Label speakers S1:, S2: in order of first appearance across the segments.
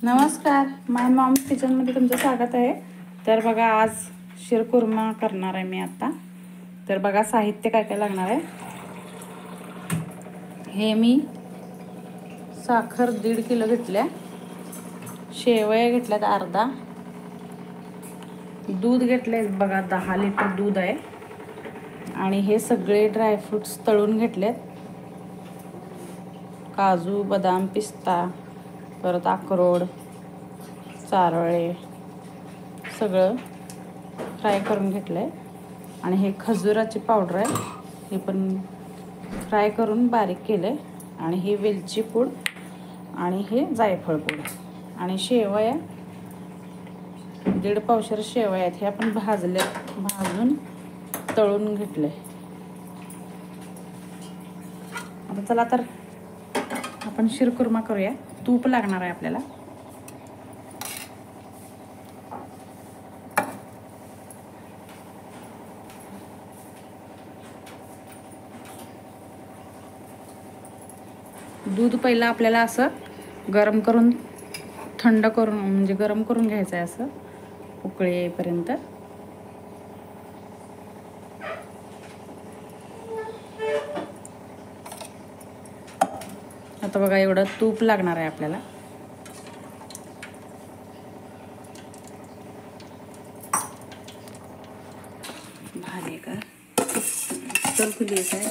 S1: नमस्कार, माय मॉम्स किचनमध्ये तुमचं स्वागत आहे। तर बघा, आज शिरकुर्मा करणार आहे मी आता। तर बघा साहित्य काय काय लागणार आहे। हे मी साखर 1.5 किलो घेतल्या, शेवया घेतल्यात अर्धा, दूध घेतले बघा 10 लिटर दूध आहे, आणि हे सगळे ड्रायफ्रुट्स तळून घेतलेत, काजू, बदाम, पिस्ता, परत अक्रोड, चारोळे सगळं फ्राय करून घेतलं आहे। आणि हे खजुराची पावडर आहे, हे पण फ्राय करून बारीक केलं आहे। आणि हे वेलची पूड आणि हे जायफळ पूड आणि शेवया 1.5 पावशेर शेवया आहेत, हे आपण भाजून तळून घेतले। आता चला तर आपण शिरकुर्मा करूया। तूप लागणार आहे आपल्याला। दूध पहिला आपल्याला असं गरम करून थंड करून म्हणजे गरम करून घ्यायचं आहे, असं उकळी येईपर्यंत। आता बघा एवढं तूप लागणार आहे आपल्याला। भारी का तर खुलीच आहे।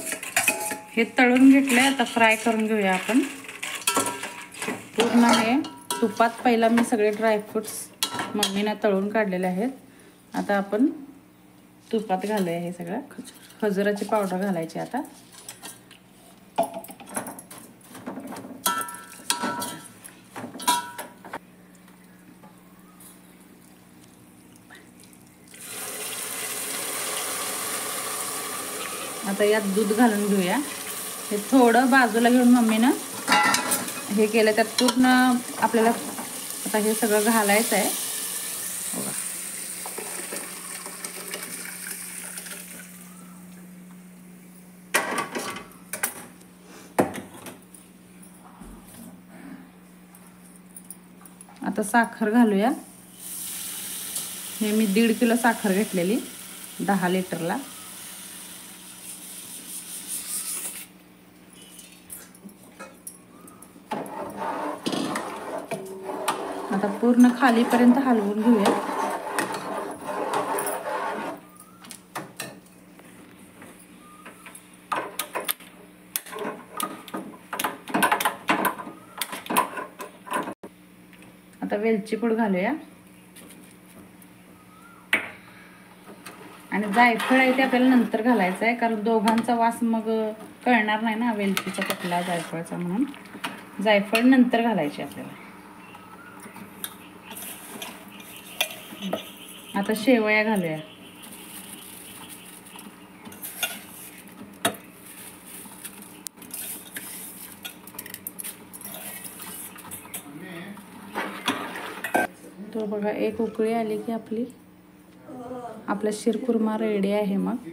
S1: हे तळून घेतले, आता फ्राय करून घेऊया आपण पूर्ण। हे तुपात पहिला मी सगळे ड्रायफ्रुट्स मम्मीने तळून काढलेले आहेत, आता आपण तुपात घालूया हे सगळं। खजुराची पावडर घालायची आता। आता यात दूध घालून घेऊया। हे थोडं बाजूला घेऊन मम्मीनं हे केलं, त्यात पूर्ण आपल्याला आता हे सगळं घालायचं आहे। आता साखर घालूया। हे मी 1.5 किलो साखर घेतलेली 10 लिटरला। आता पूर्ण खालीपर्यंत हलवून घेऊया। आता वेलची पूड घालूया, आणि जायफळ आहे ते आपल्याला नंतर घालायचं आहे, कारण दोघांचा वास मग कळणार नाही ना, वेलचीचा कुठला जायफळचा, म्हणून जायफळ नंतर घालायचे आपल्याला। आता शेवया घालूया। तो बघा एक उकळी आली की आपला शिरकुर्मा रेडी आहे। मग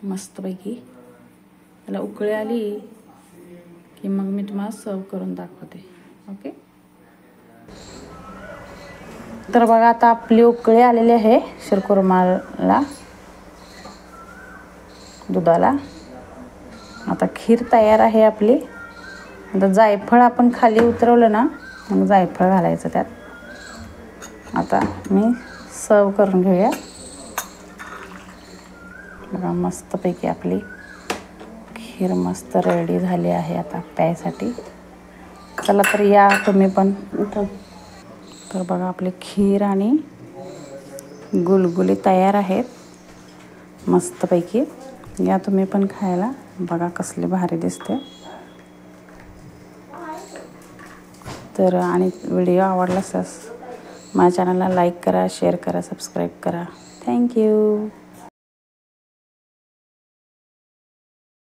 S1: मस्तपैकी त्याला उकळी आली की मग मी तुम्हाला सर्व करून दाखवते। ओके, तर बघा आता आपली उकळी आलेली आहे शिरकुर्माला, दुधाला। आता खीर तयार आहे आपली। आता जायफळ आपण खाली उतरवलं ना, मग जायफळ घालायचं त्यात। आता मी सर्व करून घेऊया। बघा मस्तपैकी आपली खीर मस्त रेडी झाली आहे आता प्यायसाठी। चला तर या तुम्ही पण। तर बघा आपली खीर आणि गुलगुली तयार आहेत मस्तपैकी। या तुम्ही पण खायला। बघा कसली भारी दिसते। तर आणि व्हिडिओ आवडला असेल माझ्या चॅनलला लाईक करा, शेअर करा, सबस्क्राईब करा। थँक्यू।